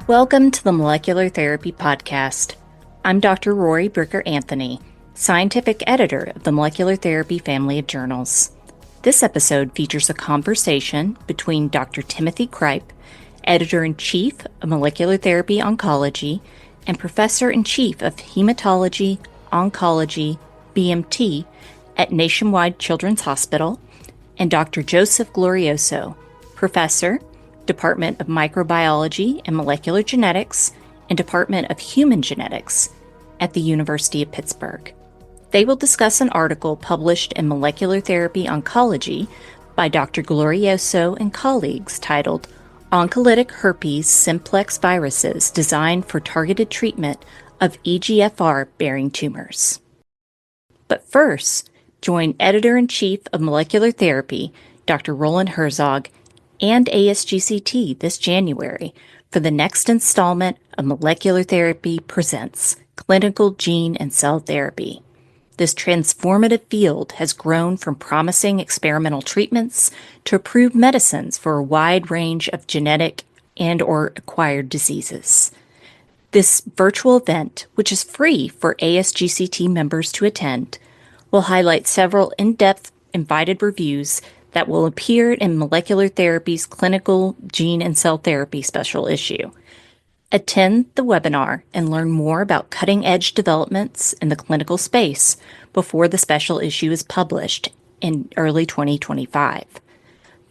Welcome to the Molecular Therapy Podcast. I'm Dr. Rory Bricker-Anthony, scientific editor of the Molecular Therapy family of journals. This episode features a conversation between Dr. Timothy Cripe, editor-in-chief of Molecular Therapy Oncology and professor-in-chief of Hematology, Oncology, BMT at Nationwide Children's Hospital, and Dr. Joseph Glorioso, professor, Department of Microbiology and Molecular Genetics, and Department of Human Genetics at the University of Pittsburgh. They will discuss an article published in Molecular Therapy Oncology by Dr. Glorioso and colleagues titled Oncolytic Herpes Simplex Viruses Designed for Targeted Treatment of EGFR-bearing Tumors. But first, join Editor-in-Chief of Molecular Therapy, Dr. Roland Herzog, and ASGCT this January for the next installment of Molecular Therapy Presents Clinical Gene and Cell Therapy. This transformative field has grown from promising experimental treatments to approved medicines for a wide range of genetic and/or acquired diseases. This virtual event, which is free for ASGCT members to attend, will highlight several in-depth invited reviews that will appear in Molecular Therapy's Clinical Gene and Cell Therapy special issue. Attend the webinar and learn more about cutting-edge developments in the clinical space before the special issue is published in early 2025.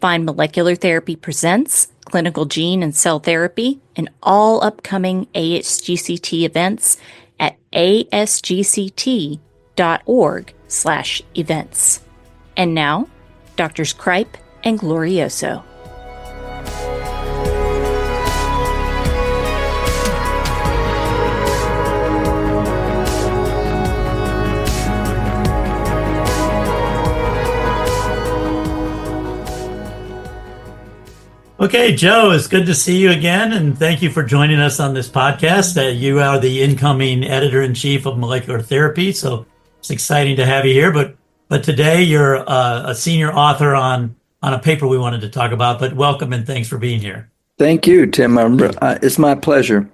Find Molecular Therapy Presents Clinical Gene and Cell Therapy in all upcoming ASGCT events at asgct.org/events. And now, Drs. Cripe and Glorioso. Okay, Joe, it's good to see you again, and thank you for joining us on this podcast. You are the incoming editor-in-chief of Molecular Therapy, so it's exciting to have you here. But today you're a senior author on a paper we wanted to talk about. But welcome and thanks for being here. Thank you, Tim. It's my pleasure.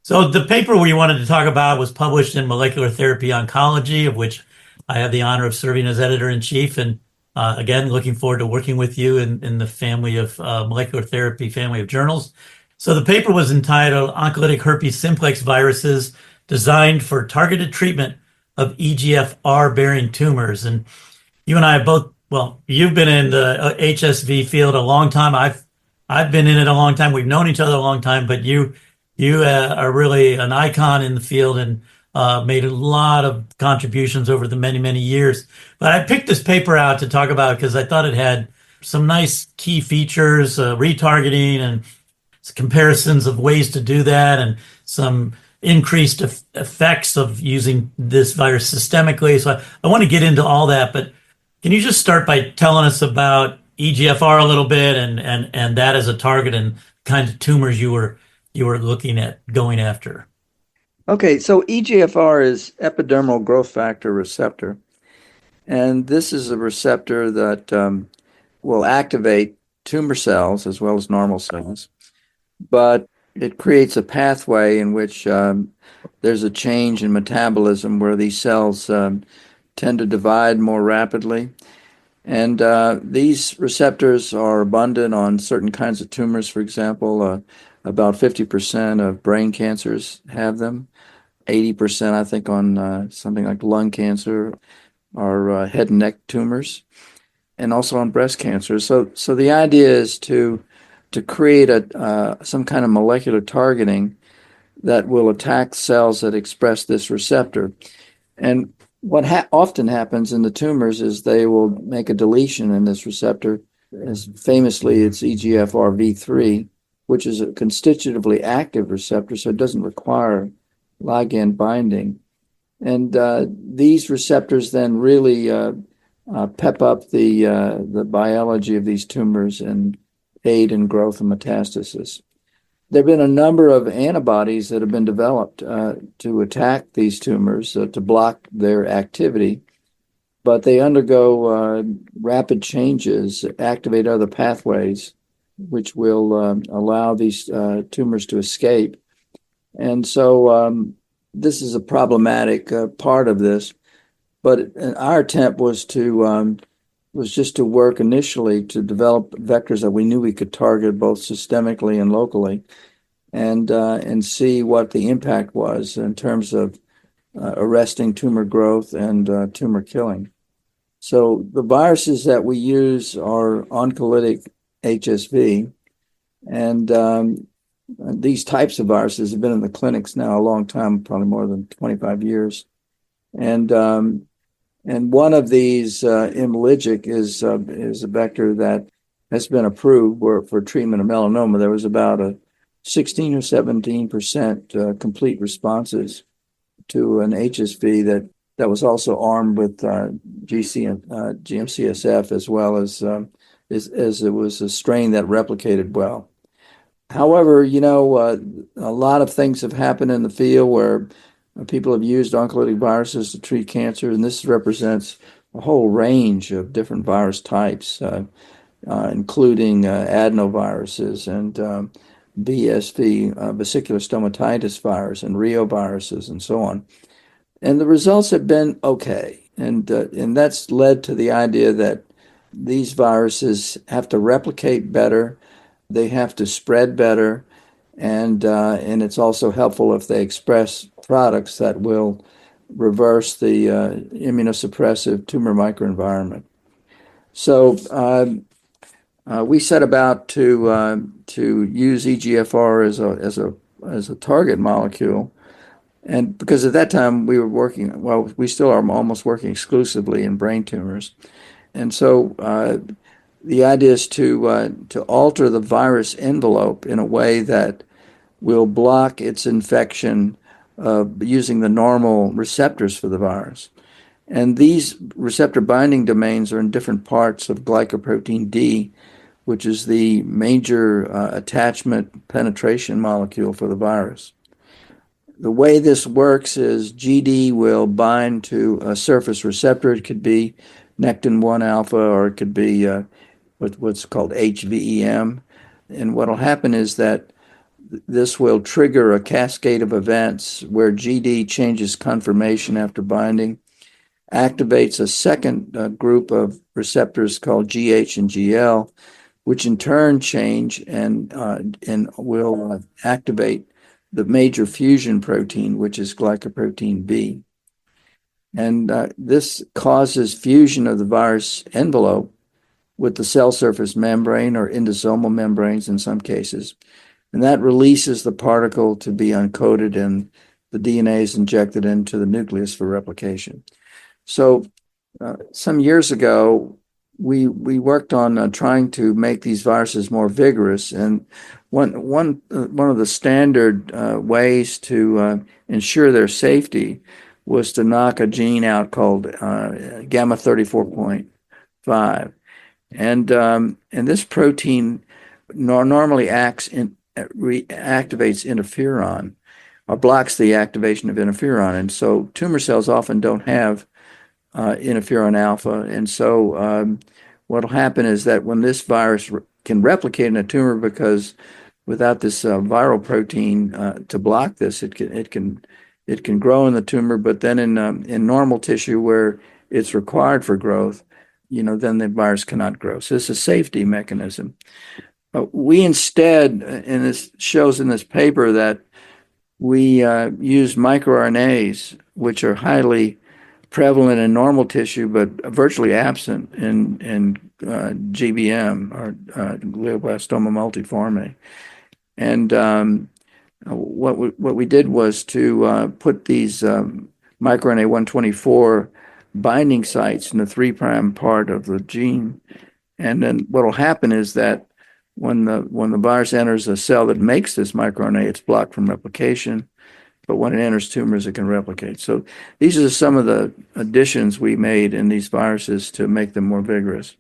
So the paper we wanted to talk about was published in Molecular Therapy Oncology, of which I have the honor of serving as editor-in-chief. And again, looking forward to working with you in the family of Molecular Therapy family of journals. So the paper was entitled Oncolytic Herpes Simplex Viruses Designed for Targeted Treatment of EGFR-bearing Tumors. And you and I have both, well, you've been in the HSV field a long time. I've been in it a long time. We've known each other a long time, but you are really an icon in the field and made a lot of contributions over the many, many years. But I picked this paper out to talk about because I thought it had some nice key features, retargeting and comparisons of ways to do that, and some increased effects of using this virus systemically. So I want to get into all that, but can you just start by telling us about EGFR a little bit and that as a target and kinds of tumors you were looking at going after? Okay, so EGFR is epidermal growth factor receptor, and this is a receptor that will activate tumor cells as well as normal cells, but it creates a pathway in which there's a change in metabolism where these cells tend to divide more rapidly. And these receptors are abundant on certain kinds of tumors. For example, about 50% of brain cancers have them, 80%, I think, on something like lung cancer or head and neck tumors, and also on breast cancer. So the idea is to create some kind of molecular targeting that will attack cells that express this receptor. And what often happens in the tumors is they will make a deletion in this receptor. As famously, it's EGFR-v3, which is a constitutively active receptor, so it doesn't require ligand binding. And these receptors then really pep up the biology of these tumors and aid in growth and metastasis. There have been a number of antibodies that have been developed to attack these tumors, to block their activity, but they undergo rapid changes, activate other pathways which will allow these tumors to escape. And so this is a problematic part of this. But our attempt was just to work initially to develop vectors that we knew we could target both systemically and locally, and see what the impact was in terms of arresting tumor growth and tumor killing. So the viruses that we use are oncolytic HSV, and these types of viruses have been in the clinics now a long time, probably more than 25 years. And one of these, Imligic, is a vector that has been approved for treatment of melanoma. There was about a 16 or 17% complete responses to an HSV that was also armed with GM-CSF, as well as it was a strain that replicated well. However, a lot of things have happened in the field where people have used oncolytic viruses to treat cancer, and this represents a whole range of different virus types, including adenoviruses and VSV, vesicular stomatitis virus, and reoviruses, and so on. And the results have been okay, and that's led to the idea that these viruses have to replicate better, they have to spread better, and it's also helpful if they express products that will reverse the immunosuppressive tumor microenvironment. So we set about to use EGFR as a target molecule, and because at that time we were working, well, we still are almost working exclusively in brain tumors, and so the idea is to alter the virus envelope in a way that will block its infection using the normal receptors for the virus. And these receptor binding domains are in different parts of glycoprotein D, which is the major attachment penetration molecule for the virus. The way this works is GD will bind to a surface receptor. It could be Nectin-1 alpha, or it could be what's called HVEM. And what will happen is that this will trigger a cascade of events where GD changes conformation after binding, activates a second group of receptors called GH and GL, which in turn change and will activate the major fusion protein, which is glycoprotein B. And this causes fusion of the virus envelope with the cell surface membrane, or endosomal membranes in some cases. And that releases the particle to be uncoated, and the DNA is injected into the nucleus for replication. So some years ago, we worked on trying to make these viruses more vigorous. And one of the standard ways to ensure their safety was to knock a gene out called gamma 34.5. And this protein normally activates interferon, or blocks the activation of interferon. And so tumor cells often don't have interferon alpha. And so what will happen is that when this virus can replicate in a tumor, because without this viral protein to block this, it can grow in the tumor, but then in normal tissue where it's required for growth, then the virus cannot grow. So it's a safety mechanism. We instead, and this shows in this paper, that we use microRNAs, which are highly prevalent in normal tissue, but virtually absent in GBM, or glioblastoma multiforme. And what we did was to put these microRNA 124 binding sites in the 3' part of the gene. And then what will happen is that when the virus enters a cell that makes this microRNA, it's blocked from replication. But when it enters tumors, it can replicate. So these are some of the additions we made in these viruses to make them more vigorous.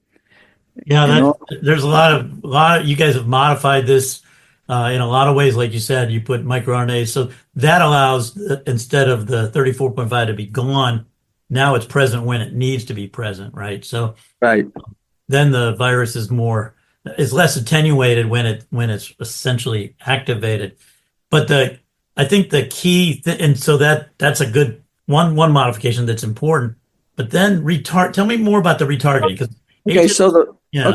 Yeah, there's a lot. You guys have modified this in a lot of ways. Like you said, you put microRNAs, so that allows, instead of the 34.5 to be gone, now it's present when it needs to be present, right? So right. Then the virus is more is less attenuated when it's essentially activated. But I think the key and so that's a good one modification that's important. But then tell me more about the retargeting because Okay, so yeah.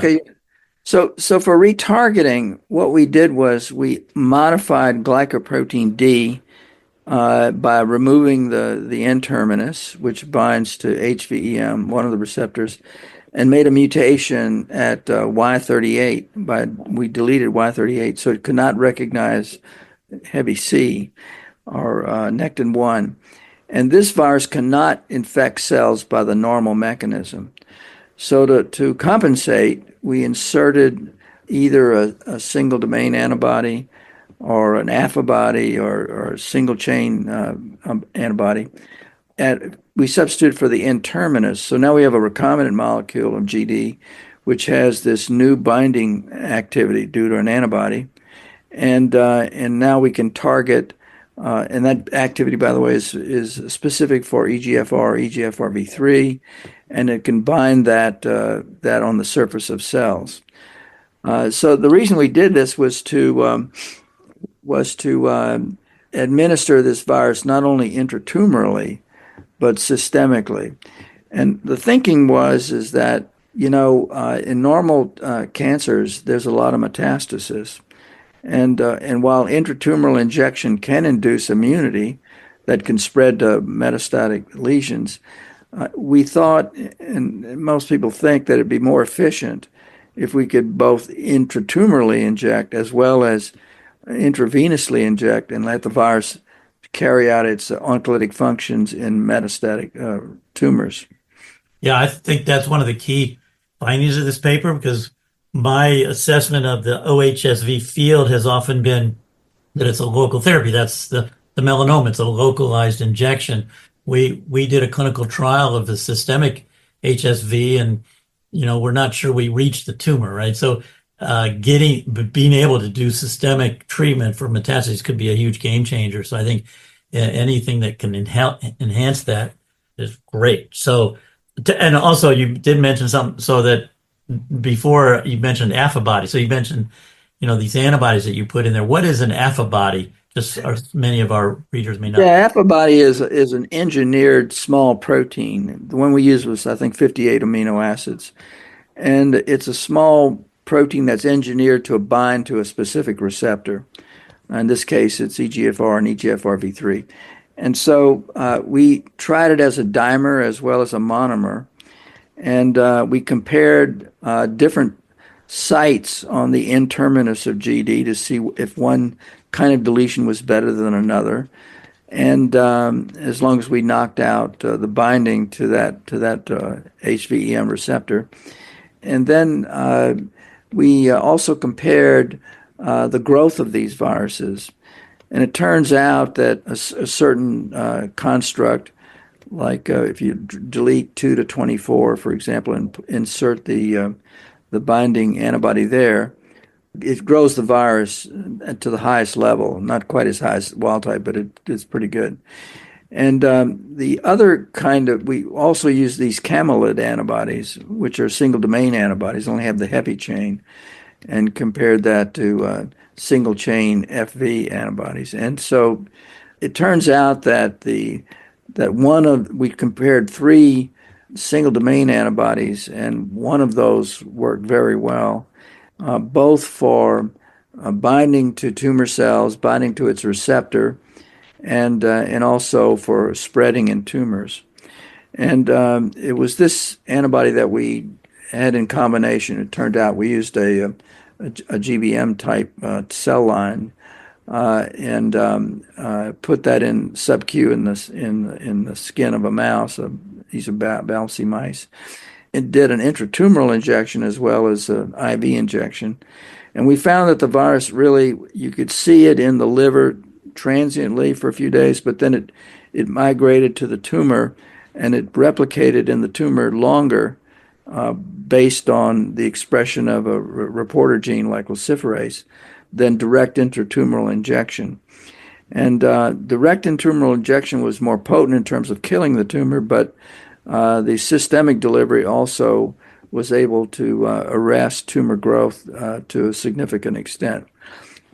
so for retargeting, what we did was we modified glycoprotein D by removing the N-terminus, which binds to HVEM, one of the receptors, and made a mutation at Y38. We deleted Y38, so it could not recognize heavy C or Nectin-1. And this virus cannot infect cells by the normal mechanism. So to compensate, we inserted either a single domain antibody or an affibody or a single chain antibody. And we substitute for the N-terminus. So now we have a recombinant molecule of GD, which has this new binding activity due to an antibody. And now we can target, and that activity, by the way, is specific for EGFR, EGFR-B3, and it can bind that on the surface of cells. So the reason we did this was to administer this virus not only intratumorally but systemically. And the thinking is that in normal cancers there's a lot of metastasis, and while intratumoral injection can induce immunity that can spread to metastatic lesions, we thought, and most people think, that it'd be more efficient if we could both intratumorally inject as well as intravenously inject and let the virus carry out its oncolytic functions in metastatic tumors. Yeah, I think that's one of the key findings of this paper because my assessment of the OHSV field has often been that it's a local therapy. That's the melanoma. It's a localized injection. We did a clinical trial of the systemic HSV, and we're not sure we reached the tumor, right? So being able to do systemic treatment for metastases could be a huge game changer. So I think anything that can enhance that is great. So, and also you did mention something, so that before you mentioned affibody. So you mentioned, these antibodies that you put in there. What is an affibody? Just many of our readers may not. Yeah, affibody is an engineered small protein. The one we used was, I think, 58 amino acids. And it's a small protein that's engineered to bind to a specific receptor. In this case, it's EGFR and EGFR-V3. And so we tried it as a dimer as well as a monomer. And we compared different sites on the N-terminus of GD to see if one kind of deletion was better than another. And as long as we knocked out the binding to that HVEM receptor. And then we also compared the growth of these viruses. And it turns out that a certain construct, like if you delete 2 to 24, for example, and insert the binding antibody there, it grows the virus to the highest level. Not quite as high as wild type, but it's pretty good. And the other we also use these camelid antibodies, which are single domain antibodies, only have the heavy chain, and compared that to single chain FV antibodies. And so it turns out that we compared 3 single domain antibodies, and one of those worked very well, both for binding to tumor cells, binding to its receptor, and also for spreading in tumors. And it was this antibody that we had in combination. It turned out we used a GBM type cell line and put that in sub-Q in the skin of a mouse. These are bouncy mice. It did an intratumoral injection as well as an IV injection, and we found that the virus really, you could see it in the liver transiently for a few days, but then it migrated to the tumor and it replicated in the tumor longer based on the expression of a reporter gene like luciferase than direct intratumoral injection. And direct intratumoral injection was more potent in terms of killing the tumor, but the systemic delivery also was able to arrest tumor growth to a significant extent.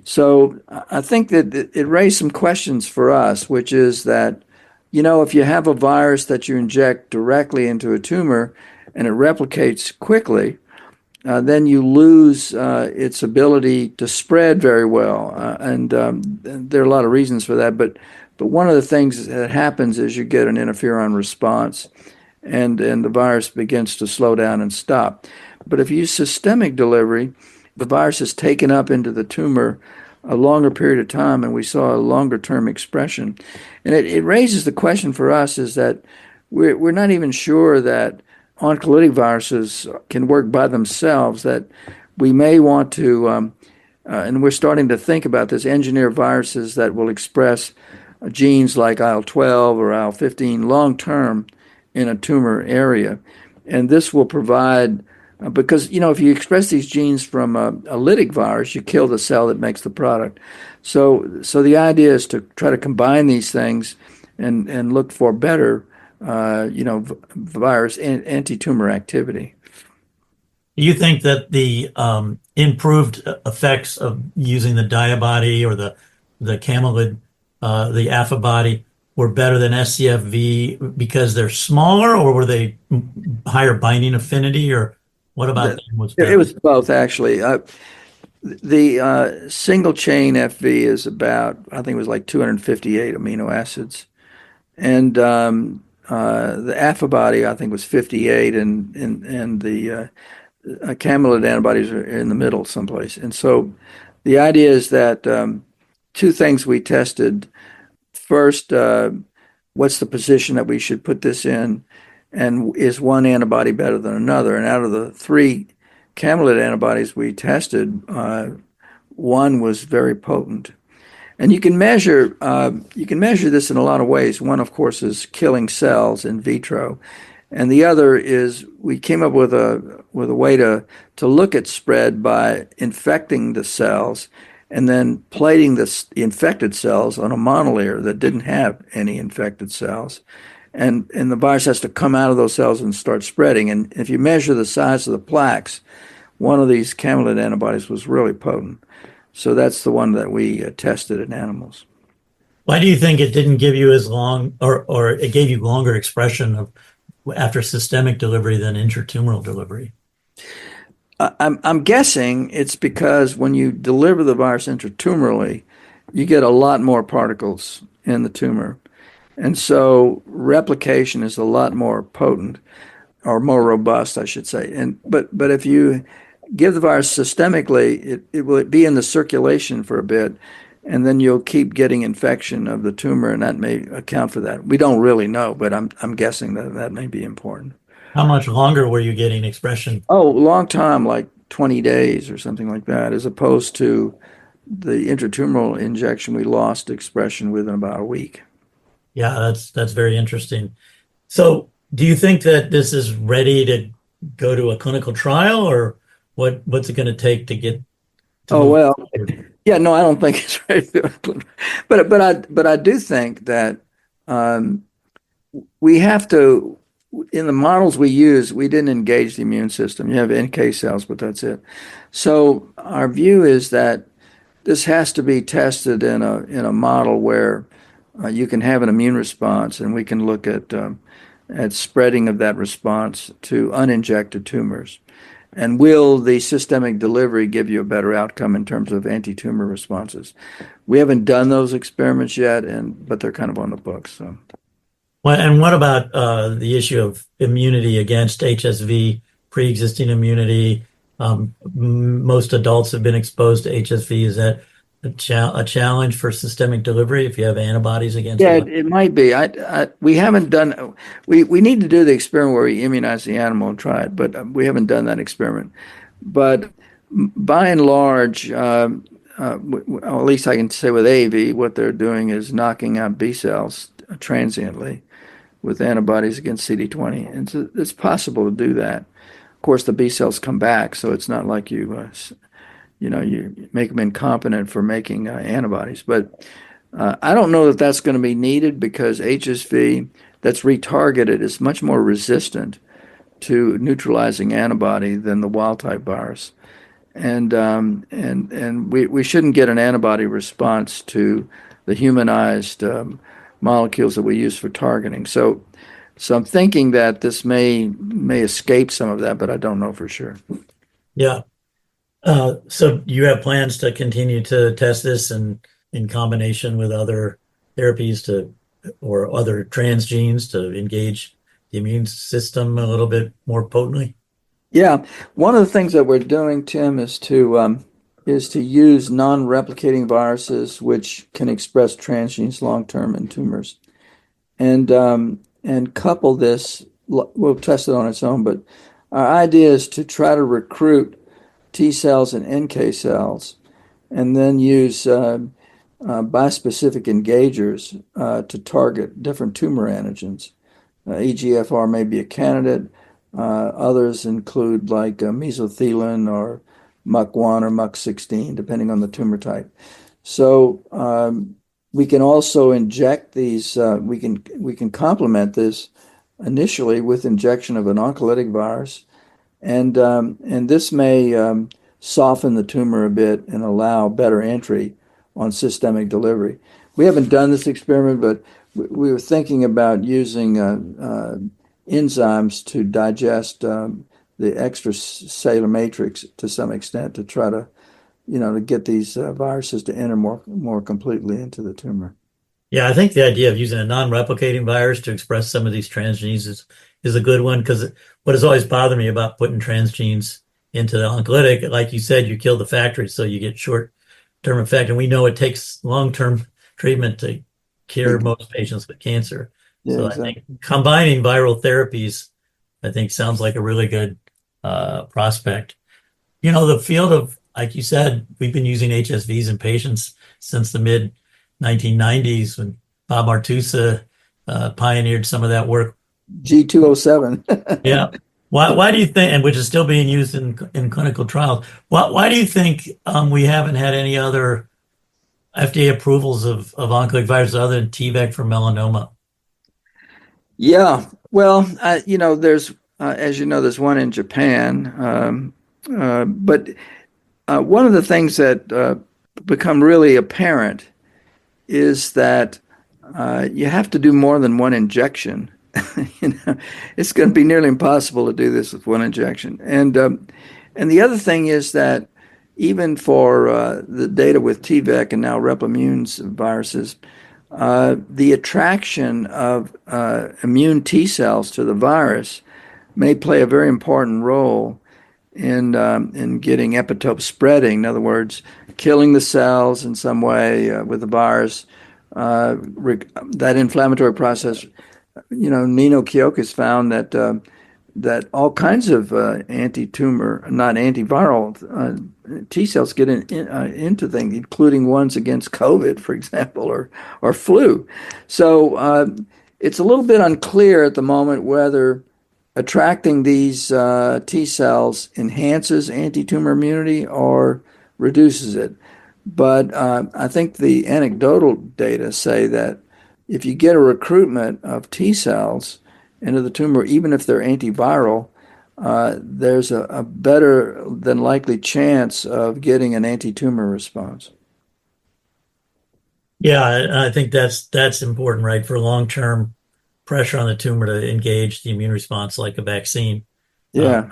So I think that it raised some questions for us, which is that, if you have a virus that you inject directly into a tumor and it replicates quickly, then you lose its ability to spread very well. And there are a lot of reasons for that. But one of the things that happens is you get an interferon response, and the virus begins to slow down and stop. But if you use systemic delivery, the virus is taken up into the tumor a longer period of time, and we saw a longer term expression. And it raises the question for us is that we're not even sure that oncolytic viruses can work by themselves, that we may want to, and we're starting to think about this, engineer viruses that will express genes like IL-12 or IL-15 long term in a tumor area. And this will provide, because, if you express these genes from a lytic virus, you kill the cell that makes the product. So the idea is to try to combine these things and look for better, virus and anti-tumor activity. Do you think that the improved effects of using the diabody or the camelid, the affibody, were better than SCFV because they're smaller, or were they higher binding affinity, or what about them was better? It was both, actually. The single chain FV is about, I think it was like 258 amino acids. And the affibody, I think, was 58, and the camelid antibodies are in the middle someplace. And so the idea is that two things we tested. First, what's the position that we should put this in? And is one antibody better than another? And out of the three camelid antibodies we tested, one was very potent. And you can measure this in a lot of ways. One, of course, is killing cells in vitro, and the other is we came up with a way to look at spread by infecting the cells and then plating the infected cells on a monolayer that didn't have any infected cells. And the virus has to come out of those cells and start spreading. And if you measure the size of the plaques, one of these camelid antibodies was really potent. So that's the one that we tested in animals. Why do you think it didn't give you as long, or it gave you longer expression of after systemic delivery than intratumoral delivery? I'm guessing it's because when you deliver the virus intratumorally, you get a lot more particles in the tumor. And so replication is a lot more potent, or more robust, I should say. But if you give the virus systemically, it will be in the circulation for a bit, and then you'll keep getting infection of the tumor, and that may account for that. We don't really know, but I'm guessing that may be important. How much longer were you getting expression? Oh, long time, like 20 days or something like that, as opposed to the intratumoral injection, we lost expression within about a week. Yeah, that's very interesting. So do you think that this is ready to go to a clinical trial, or what's it going to take to get to Oh, well, forward? yeah, no, I don't think it's ready to go. But I do think that we have to, in the models we use, we didn't engage the immune system. You have NK cells, but that's it. So our view is that this has to be tested in a model where you can have an immune response, and we can look at spreading of that response to uninjected tumors. And will the systemic delivery give you a better outcome in terms of anti-tumor responses? We haven't done those experiments yet, but they're kind of on the books. So. Well, and what about the issue of immunity against HSV, pre-existing immunity? Most adults have been exposed to HSV. Is that a challenge for systemic delivery if you have antibodies against Yeah, it? it might be. We haven't done. We need to do the experiment where we immunize the animal and try it, but we haven't done that experiment. But by and large, or at least I can say with AAV, what they're doing is knocking out B cells transiently with antibodies against CD20, and it's possible to do that. Of course, the B cells come back, so it's not like you make them incompetent for making antibodies. But I don't know that that's going to be needed because HSV that's retargeted is much more resistant to neutralizing antibody than the wild type virus. And we shouldn't get an antibody response to the humanized molecules that we use for targeting. So I'm thinking that this may escape some of that, but I don't know for sure. Yeah. So you have plans to continue to test this and in combination with other therapies or other transgenes to engage the immune system a little bit more potently? Yeah, one of the things that we're doing, Tim, is to use non-replicating viruses which can express transgenes long term in tumors, and couple this. We'll test it on its own, but our idea is to try to recruit T cells and NK cells, and then use bispecific engagers to target different tumor antigens. EGFR may be a candidate. Others include like mesothelin or MUC1 or MUC16, depending on the tumor type. So we can also inject these. We can complement this initially with injection of an oncolytic virus, and this may soften the tumor a bit and allow better entry on systemic delivery. We haven't done this experiment, but we were thinking about using enzymes to digest the extracellular matrix to some extent to try to, to get these viruses to enter more completely into the tumor. Yeah, I think the idea of using a non-replicating virus to express some of these transgenes is a good one, because what has always bothered me about putting transgenes into the oncolytic, like you said, you kill the factory, so you get short-term effect. And we know it takes long-term treatment to cure most patients with cancer. Yeah, So exactly. I think combining viral therapies, I think sounds like a really good prospect. The field of, like you said, we've been using HSVs in patients since the mid 1990s when Bob Martusa pioneered some of that work. G207. Yeah. Why do you think, and which is still being used in clinical trials, why do you think we haven't had any other FDA approvals of oncolytic viruses other than T-VEC for melanoma? Yeah, well, there's, as you know, there's one in Japan, but one of the things that become really apparent is that you have to do more than one injection. It's going to be nearly impossible to do this with one injection. And the other thing is that even for the data with T-VEC and now Replimmune's viruses, the attraction of immune T cells to the virus may play a very important role in getting epitope spreading. In other words, killing the cells in some way with the virus. That inflammatory process. Nino Kiyokis found that all kinds of anti-tumor, not antiviral T cells get into things, including ones against COVID, for example, or flu. So it's a little bit unclear at the moment whether attracting these T cells enhances anti-tumor immunity or reduces it. But I think the anecdotal data say that if you get a recruitment of T cells into the tumor, even if they're antiviral, there's a better than likely chance of getting an anti-tumor response. Yeah, I think that's important, right? For long-term pressure on the tumor to engage the immune response like a vaccine. Yeah.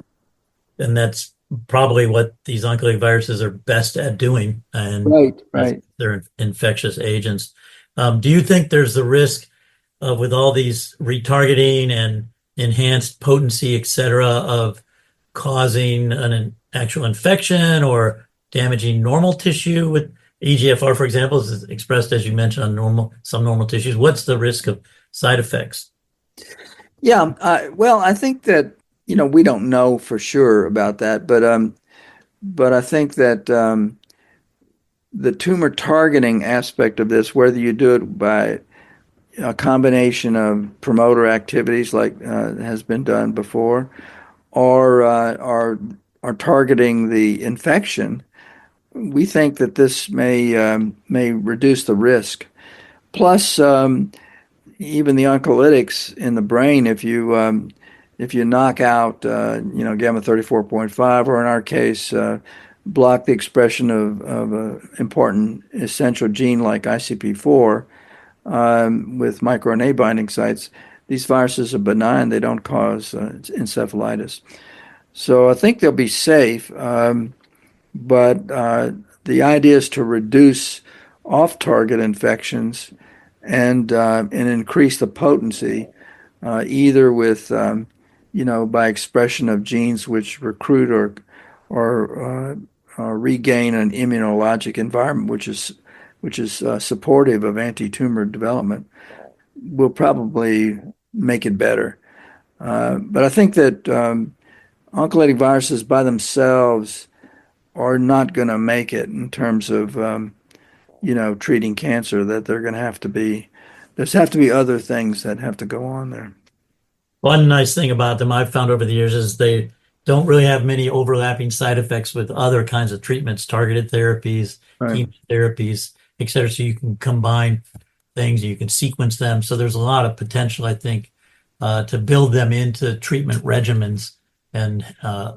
And that's probably what these oncolytic viruses are best at doing. And Right. they're infectious agents. Do you think there's the risk of, with all these retargeting and enhanced potency, et cetera, of causing an actual infection or damaging normal tissue? With EGFR, for example, is expressed, as you mentioned, on some normal tissues. What's the risk of side effects? Yeah. Well, I think that, we don't know for sure about that, but I think that the tumor targeting aspect of this, whether you do it by a combination of promoter activities like has been done before, or are targeting the infection, we think that this may reduce the risk. Plus, even the oncolytics in the brain, if you if you knock out, gamma 34.5, or in our case, block the expression of an important essential gene like ICP4 with microRNA binding sites, these viruses are benign. They don't cause encephalitis. So I think they'll be safe, but the idea is to reduce off-target infections and increase the potency, either with by expression of genes which recruit or regain an immunologic environment which is supportive of anti-tumor development, will probably make it better. But I think that oncolytic viruses by themselves are not going to make it in terms of treating cancer. That they're going to have to be there's have to be other things that have to go on there. One nice thing about them I've found over the years is they don't really have many overlapping side effects with other kinds of treatments, targeted therapies, Right. chemotherapies, et cetera. So you can combine things, you can sequence them. So there's a lot of potential, I think, to build them into treatment regimens and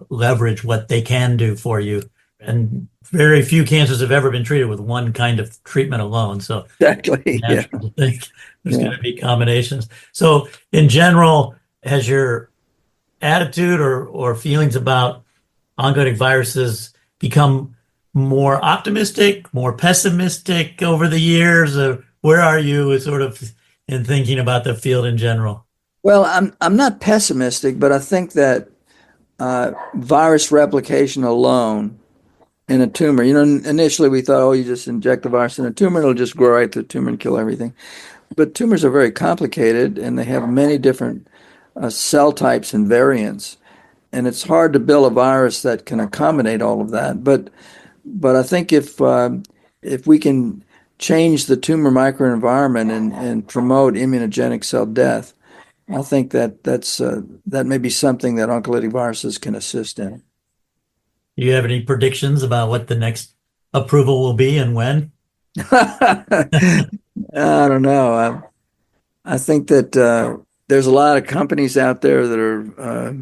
leverage what they can do for you. And very few cancers have ever been treated with one kind of treatment alone. So Exactly. Yeah. natural to think there's Yeah. going to be combinations. So in general, has your attitude or feelings about oncolytic viruses become more optimistic, more pessimistic over the years? Or where are you sort of in thinking about the field in general? Well, I'm not pessimistic, but I think that virus replication alone in a tumor, initially we thought, oh, you just inject the virus in a tumor, it'll just grow right through the tumor and kill everything. But tumors are very complicated, and they have many different cell types and variants, and it's hard to build a virus that can accommodate all of that. But I think if we can change the tumor microenvironment and promote immunogenic cell death, I think that may be something that oncolytic viruses can assist in. Do you have any predictions about what the next approval will be and when? I don't know. I think that there's a lot of companies out there that are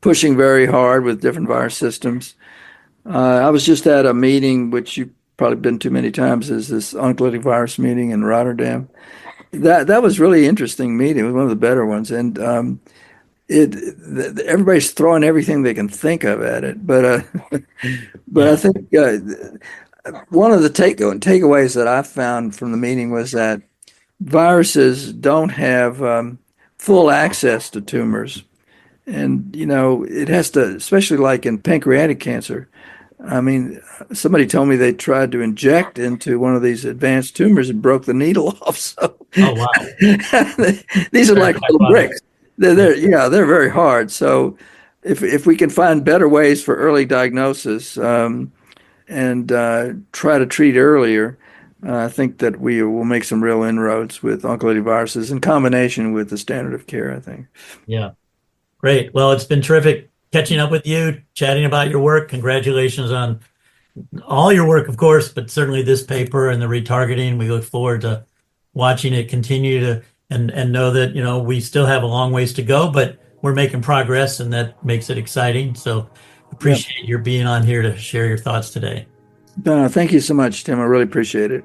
pushing very hard with different virus systems. I was just at a meeting, which you've probably been to many times, is this oncolytic virus meeting in Rotterdam. That was really interesting meeting. It was one of the better ones, and everybody's throwing everything they can think of at it. But I think one of the takeaways that I found from the meeting was that viruses don't have full access to tumors, and it has to, especially like in pancreatic cancer. I mean, somebody told me they tried to inject into one of these advanced tumors and broke the needle off. So, Oh, wow. these are Very like little bricks. They're very hard. So, if we can find better ways for early diagnosis and try to treat earlier, I think that we will make some real inroads with oncolytic viruses in combination with the standard of care, I think. Yeah. Great. Well, it's been terrific catching up with you, chatting about your work. Congratulations on all your work, of course, but certainly this paper and the retargeting. We look forward to watching it continue to and know that, we still have a long ways to go, but we're making progress, and that makes it exciting. So appreciate your being on here to share your thoughts today. Thank you so much, Tim. I really appreciate it.